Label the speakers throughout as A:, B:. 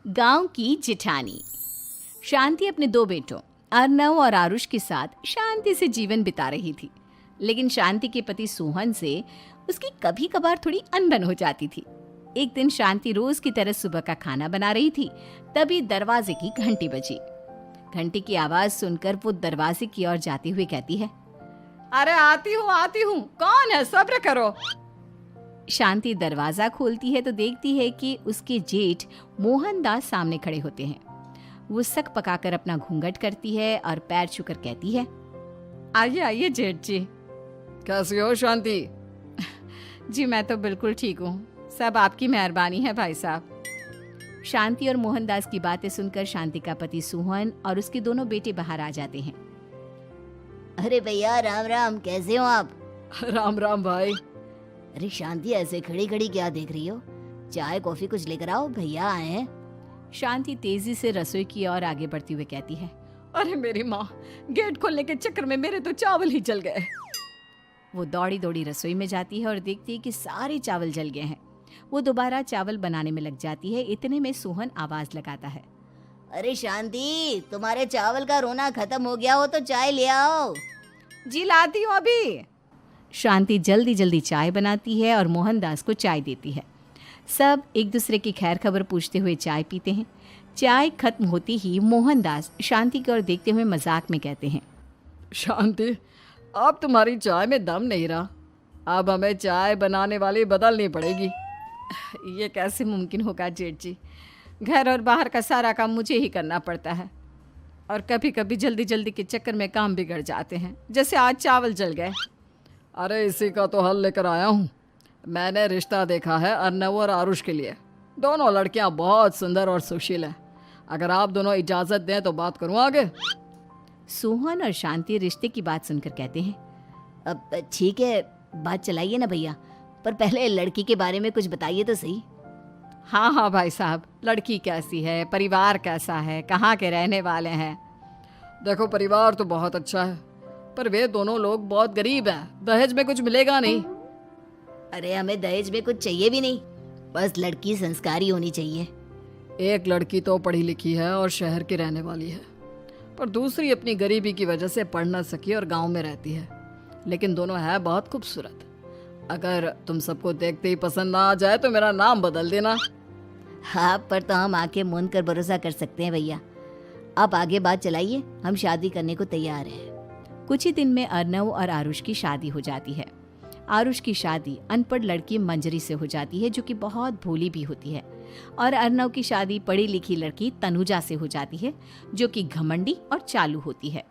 A: गांव की जिठानी। शांति अपने दो बेटों अर्नव और आरुष के साथ शांति से जीवन बिता रही थी। लेकिन शांति के पति सोहन से उसकी कभी कभार थोड़ी अनबन हो जाती थी। एक दिन शांति रोज की तरह सुबह का खाना बना रही थी, तभी दरवाजे की घंटी बजी। घंटी की आवाज सुनकर वो दरवाजे की ओर जाते हुए कहती है,
B: अरे आती हूँ, कौन है, सब्र करो।
A: शांति दरवाजा खोलती है तो देखती है कि उसके जेठ मोहनदास सामने खड़े होते हैं। वो सक पकाकर अपना घूंघट करती है और पैर छूकर कहती है,
B: आइए आइए जेठ जी। कैसी हो शांति?
A: जी मैं तो बिल्कुल ठीक हूँ, सब आपकी मेहरबानी है भाई साहब। शांति और मोहनदास की बातें सुनकर शांति का पति सोहन और उसके दोनों बेटे बाहर आ जाते हैं।
C: अरे भैया राम राम, कैसे हो आप?
B: राम राम भाई।
C: अरे शांति, ऐसे खड़ी खड़ी क्या देख रही हो? चाय कॉफी कुछ लेकर आओ, भैया आए हैं।
A: शांति तेजी से रसोई की ओर आगे बढ़ती हुई कहती है,
B: अरे मेरी माँ, गेट खोलने के चक्कर में मेरे तो चावल ही जल गए।
A: वो दौड़ी दौड़ी रसोई में जाती है और देखती है कि सारे चावल जल गए हैं। वो दोबारा चावल बनाने में लग जाती है। इतने में सोहन आवाज लगाता है,
C: अरे शांति, तुम्हारे चावल का रोना खत्म हो गया हो तो चाय ले आओ।
B: जी लाती हूँ अभी।
A: शांति जल्दी जल्दी चाय बनाती है और मोहनदास को चाय देती है। सब एक दूसरे की खैर खबर पूछते हुए चाय पीते हैं। चाय खत्म होती ही मोहनदास शांति की ओर देखते हुए मजाक में कहते हैं,
B: शांति, अब तुम्हारी चाय में दम नहीं रहा, अब हमें चाय बनाने वाली बदलनी पड़ेगी।
A: ये कैसे मुमकिन होगा जेठ जी, घर और बाहर का सारा काम मुझे ही करना पड़ता है और कभी कभी जल्दी जल्दी के चक्कर में काम बिगड़ जाते हैं, जैसे आज चावल जल गए।
B: अरे इसी का तो हल लेकर आया हूँ। मैंने रिश्ता देखा है अर्नव और आरुष के लिए। दोनों लड़कियाँ बहुत सुंदर और सुशील हैं। अगर आप दोनों इजाज़त दें तो बात करूँ आगे।
A: सोहन और शांति रिश्ते की बात सुनकर कहते हैं,
C: अब ठीक है, बात चलाइए ना भैया, पर पहले लड़की के बारे में कुछ बताइए तो सही।
A: हाँ हाँ भाई साहब, लड़की कैसी है, परिवार कैसा है, कहाँ के रहने वाले हैं?
B: देखो, परिवार तो बहुत अच्छा है, पर वे दोनों लोग बहुत गरीब हैं। दहेज में कुछ मिलेगा नहीं।
C: अरे हमें दहेज में कुछ चाहिए भी नहीं, बस लड़की संस्कारी होनी चाहिए।
B: एक लड़की तो पढ़ी लिखी है और शहर की रहने वाली है, पर दूसरी अपनी गरीबी की वजह से पढ़ न सकी और गांव में रहती है। लेकिन दोनों है बहुत खूबसूरत। अगर तुम सबको देखते ही पसंद ना आ जाए तो मेरा नाम बदल देना।
C: हाँ, पर तो हम आंखें मूंद कर भरोसा कर सकते हैं भैया। आप आगे बात चलाइए, हम शादी करने को तैयार हैं।
A: कुछ ही दिन में अर्नव और आरुष की शादी हो जाती है। आरुष की शादी अनपढ़ लड़की मंजरी से हो जाती है, जो कि बहुत भोली भी होती है, और अर्नव की शादी पढ़ी लिखी लड़की तनुजा से हो जाती है, जो कि घमंडी और चालू होती है।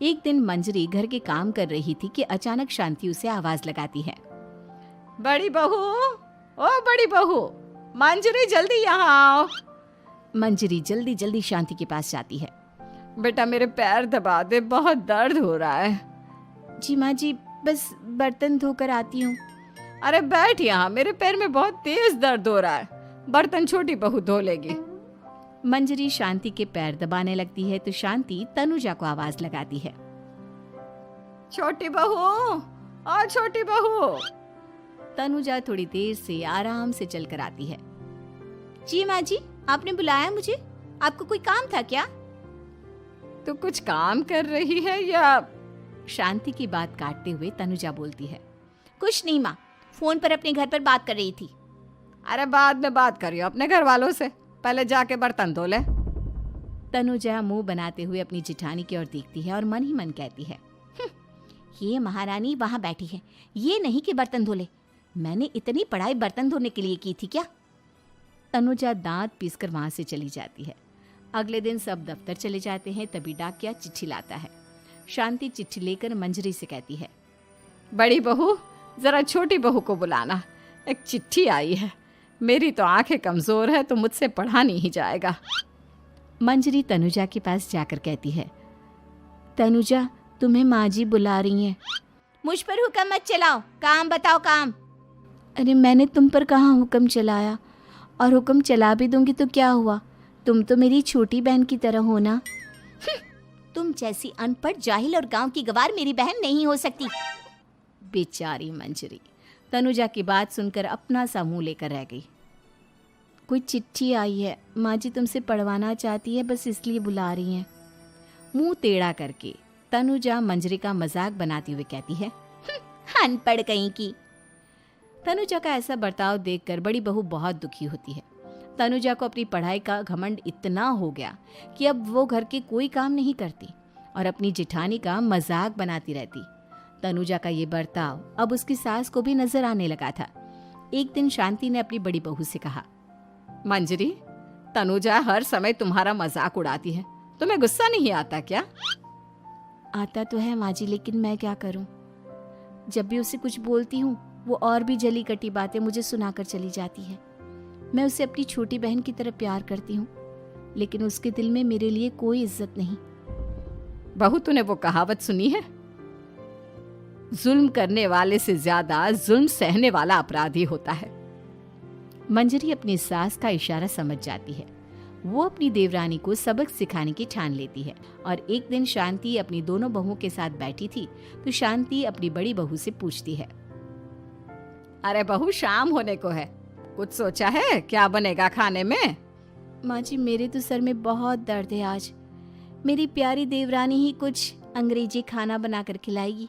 A: एक दिन मंजरी घर के काम कर रही थी कि अचानक शांति उसे आवाज लगाती है,
B: बड़ी बहू, ओ बड़ी बहू, मंजरी जल्दी यहाँ आओ।
A: मंजरी जल्दी जल्दी शांति के पास जाती है।
B: बेटा मेरे पैर दबा दे, बहुत दर्द हो रहा है।
A: जी माँ जी, बस बर्तन धोकर आती हूँ।
B: अरे बैठ यहाँ, मेरे पैर में बहुत तेज दर्द हो रहा है, बर्तन छोटी बहू धो लेगी।
A: मंजरी शांति के पैर दबाने लगती है तो शांति तनुजा को आवाज लगाती है,
B: छोटी बहू, ओ छोटी बहू।
A: तनुजा थोड़ी देर से आराम से चलकर आती है। जी माँ जी, आपने बुलाया मुझे? आपको कोई काम था क्या?
B: तू कुछ काम कर रही है या?
A: शांति की बात काटते हुए तनुजा बोलती है,
C: कुछ नहीं माँ, फोन पर अपने घर पर बात कर रही थी।
B: अरे बाद में बात करियो अपने घर वालों से, पहले जाके बर्तन धो ले।
A: तनुजा मुंह बनाते हुए अपनी जिठानी की ओर देखती है और मन ही मन कहती है,
C: ये महारानी वहाँ बैठी है, ये नहीं कि बर्तन धो ले। मैंने इतनी पढ़ाई बर्तन धोने के लिए की थी क्या?
A: तनुजा दांत पीसकर वहां से चली जाती है। अगले दिन सब दफ्तर चले जाते हैं, तभी डाकिया चिट्ठी लाता है। शांति चिट्ठी लेकर मंजरी से कहती है,
B: बड़ी बहू, जरा छोटी बहू को बुलाना, एक चिट्ठी आई है। मेरी तो आंखें कमजोर है तो मुझसे पढ़ा नहीं जाएगा।
A: मंजरी तनुजा के पास जाकर कहती है, तनुजा, तुम्हें माँ जी बुला रही हैं।
C: मुझ पर हुक्म मत चलाओ, काम बताओ काम।
A: अरे मैंने तुम पर कहाँ हुक्म चलाया, और हुक्म चला भी दूंगी तो क्या हुआ, तुम तो मेरी छोटी बहन की तरह हो ना।
C: तुम जैसी अनपढ़, जाहिल और गांव की गवार मेरी बहन नहीं हो सकती।
A: बेचारी मंजरी तनुजा की बात सुनकर अपना सा मुंह लेकर रह गई। कोई चिट्ठी आई है, माँ जी तुमसे पढ़वाना चाहती है, बस इसलिए बुला रही हैं। मुंह टेढ़ा करके तनुजा मंजरी का मजाक बनाती हुए कहती है, अनपढ़ कहीं की। तनुजा का ऐसा बर्ताव देखकर बड़ी बहू बहुत दुखी होती है। तनुजा को अपनी पढ़ाई का घमंड इतना हो गया कि अब वो घर के कोई काम नहीं करती और अपनी जेठानी का मजाक बनाती रहती। तनुजा का ये बर्ताव अब उसकी सास को भी नजर आने लगा था। एक दिन शांति ने अपनी बड़ी बहू से कहा,
B: मंजरी, तनुजा हर समय तुम्हारा मजाक उड़ाती है, तुम्हें गुस्सा नहीं आता क्या?
A: आता तो है माँ जी, लेकिन मैं क्या करूं? जब भी उसे कुछ बोलती हूँ वो और भी जली कटी बातें मुझे सुनाकर चली जाती है। मैं उसे अपनी छोटी बहन की तरह प्यार करती हूँ, लेकिन उसके दिल में मेरे लिए कोई इज्जत नहीं।
B: बहू, तूने वो कहावत सुनी है, जुल्म करने वाले से ज्यादा जुल्म सहने वाला अपराधी होता है।
A: मंजरी अपनी सास का इशारा समझ जाती है। वो अपनी देवरानी को सबक सिखाने की ठान लेती है और एक दिन शांति अपनी दोनों बहुओं के साथ बैठी थी तो शांति अपनी बड़ी बहू से पूछती है,
B: अरे बहू, शाम होने को है, कुछ सोचा है क्या बनेगा खाने में?
A: माँ जी, मेरे तो सर में बहुत दर्द है आज। मेरी प्यारी देवरानी ही कुछ अंग्रेजी खाना बनाकर खिलाएगी।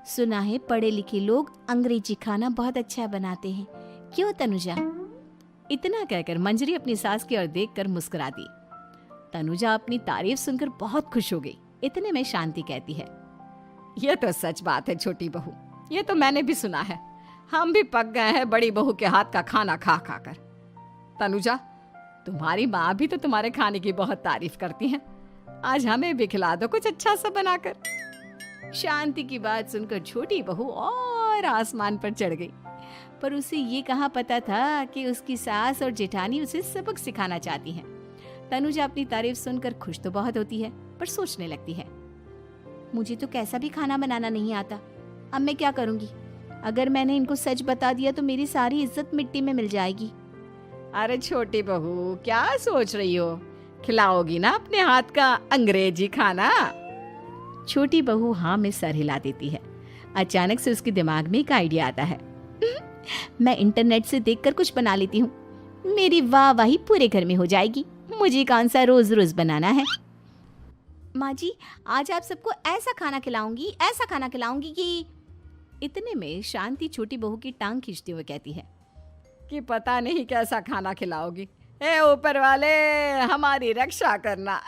A: सुना है पढ़े लिखे लोग अंग्रेजी खाना बहुत अच्छा बनाते हैं, क्यों तनुजा? इतना कहकर मंजरी अपनी सास की ओर देखकर मुस्कुरा दी। तनुजा अपनी तारीफ सुनकर बहुत खुश हो गई। इतने में शांति कहती है,
B: ये तो सच बात है छोटी बहू, ये तो मैंने भी सुना है। हम भी पक गए हैं बड़ी बहू के हाथ का खाना खा खा कर। तनुजा, तुम्हारी माँ भी तो तुम्हारे खाने की बहुत तारीफ करती हैं। आज हमें भी खिला दो कुछ अच्छा सा बनाकर।
A: शांति की बात सुनकर छोटी बहू और आसमान पर चढ़ गई, पर उसे ये कहाँ पता था कि उसकी सास और जेठानी उसे सबक सिखाना चाहती हैं। तनुजा अपनी तारीफ सुनकर खुश तो बहुत होती है, पर सोचने लगती है, मुझे तो कैसा भी खाना बनाना नहीं आता। अब मैं क्या करूंगी? अगर मैंने इनको सच बता दिया तो मेरी सारी इज्जत मिट्टी में मिल जाएगी।
B: अरे छोटी बहू, क्या सोच रही हो? खिलाओगी ना अपने हाथ का अंग्रेजी खाना?
A: छोटी बहू हाँ में सर हिला देती है। अचानक से उसके दिमाग में एक आइडिया आता है। मैं इंटरनेट से देखकर कुछ बना लेती हूँ, मेरी वाहवाही पूरे घर में हो जाएगी। मुझे कौन सा रोज रोज बनाना है। माँ जी, आज आप सबको ऐसा खाना खिलाऊंगी, ऐसा खाना खिलाऊंगी कि। इतने में शांति छोटी बहू की टांग खींचते हुए कहती है
B: कि पता नहीं कैसा खाना खिलाओगी। ए ऊपर वाले, हमारी रक्षा करना।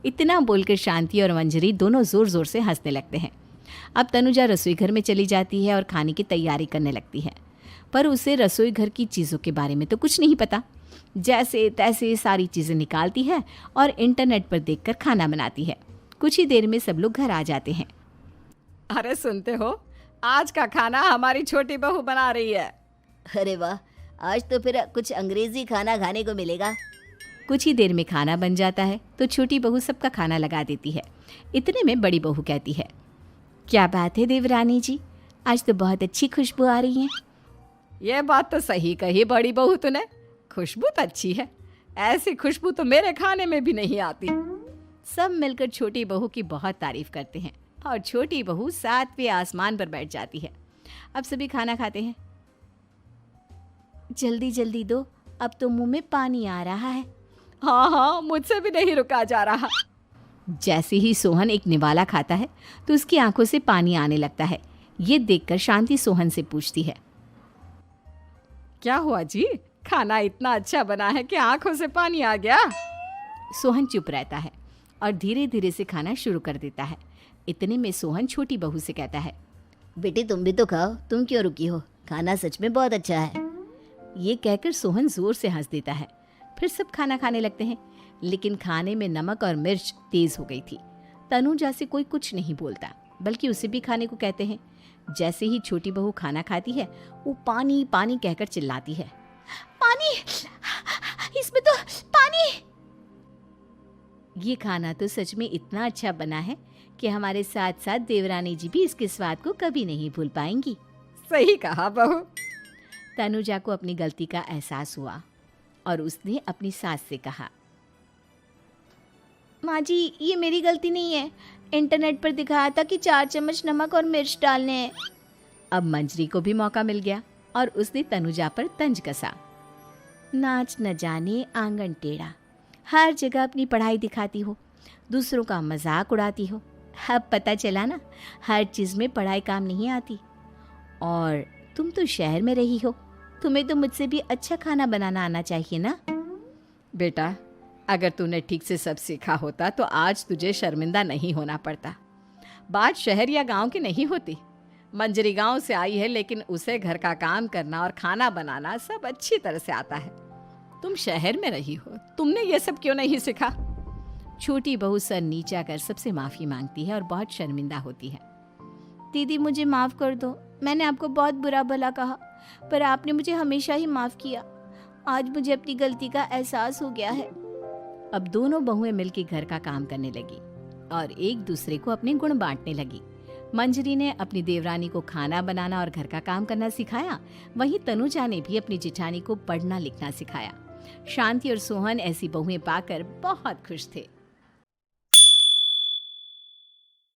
A: इतना बोलकर शांति और मंजरी दोनों जोर जोर से हंसने लगते हैं। अब तनुजा रसोई घर में चली जाती है और खाने की तैयारी करने लगती है, पर उसे रसोई घर की चीज़ों के बारे में तो कुछ नहीं पता। जैसे तैसे सारी चीज़ें निकालती है और इंटरनेट पर देखकर खाना बनाती है। कुछ ही देर में सब लोग घर आ जाते हैं।
B: अरे सुनते हो, आज का खाना हमारी छोटी बहू बना रही है।
C: अरे वाह, आज तो फिर कुछ अंग्रेजी खाना खाने को मिलेगा।
A: कुछ ही देर में खाना बन जाता है तो छोटी बहू सबका खाना लगा देती है। इतने में बड़ी बहू कहती है, क्या बात है देवरानी जी, आज तो बहुत अच्छी खुशबू आ रही है।
B: ये बात तो सही कही बड़ी बहू तूने, खुशबू तो अच्छी है। ऐसी खुशबू तो मेरे खाने में भी नहीं आती।
A: सब मिलकर छोटी बहू की बहुत तारीफ करते हैं और छोटी बहू 7वें आसमान पर बैठ जाती है। अब सभी खाना खाते हैं। जल्दी जल्दी दो, अब तो मुंह में पानी आ रहा है।
B: हाँ हाँ, मुझसे भी नहीं रुका जा रहा।
A: जैसे ही सोहन एक निवाला खाता है तो उसकी आंखों से पानी आने लगता है। ये देखकर शांति सोहन से पूछती है,
B: क्या हुआ जी, खाना इतना अच्छा बना है कि आंखों से पानी आ गया?
A: सोहन चुप रहता है और धीरे धीरे से खाना शुरू कर देता है। इतने में सोहन छोटी बहू से कहता है,
C: बेटी तुम भी तो खाओ, तुम क्यों रुकी हो? खाना सच में बहुत अच्छा है।
A: ये कहकर सोहन जोर से हंस देता है। फिर सब खाना खाने लगते हैं, लेकिन खाने में नमक और मिर्च तेज हो गई थी। तनुजा से कोई कुछ नहीं बोलता, बल्कि उसे भी खाने को कहते हैं। जैसे ही छोटी बहू खाना खाती है वो पानी पानी कहकर चिल्लाती है, पानी, इसमें तो पानी। ये खाना तो सच में इतना अच्छा बना है कि हमारे साथ साथ देवरानी जी भी इसके स्वाद को कभी नहीं भूल पाएंगी।
B: सही कहा बहू।
A: तनुजा को अपनी गलती का एहसास हुआ और उसने अपनी सास से कहा, माँ जी ये मेरी गलती नहीं है, इंटरनेट पर दिखाया था कि 4 चम्मच नमक और मिर्च डालने हैं। अब मंजरी को भी मौका मिल गया और उसने तनुजा पर तंज कसा। नाच न जाने आंगन टेढ़ा, हर जगह अपनी पढ़ाई दिखाती हो, दूसरों का मजाक उड़ाती हो। अब पता चला ना, हर चीज़ में पढ़ाई काम नहीं आती। और तुम तो शहर में रही हो, तुम्हें तो मुझसे भी अच्छा खाना बनाना आना चाहिए ना।
B: बेटा, अगर तूने ठीक से सब सीखा होता तो आज तुझे शर्मिंदा नहीं होना पड़ता। बात शहर या गांव की नहीं होती। मंजरी गांव से आई है, लेकिन उसे घर का काम करना और खाना बनाना सब अच्छी तरह से आता है। तुम शहर में रही हो, तुमने ये सब क्यों नहीं सीखा?
A: छोटी बहू सर नीचा कर सबसे माफ़ी मांगती है और बहुत शर्मिंदा होती है। दीदी मुझे माफ़ कर दो, मैंने आपको बहुत बुरा भला कहा, पर आपने मुझे हमेशा ही माफ़ किया। आज मुझे अपनी गलती का एहसास हो गया है। अब दोनों बहुएं मिलकर घर का काम करने लगी और एक दूसरे को अपने गुण बांटने लगी। मंजरी ने अपनी देवरानी को खाना बनाना और घर का काम करना सिखाया, वहीं तनुजा ने भी अपनी जिठानी को पढ़ना लिखना सिखाया। शांति और सोहन ऐसी बहुएं पाकर बहुत खुश थे।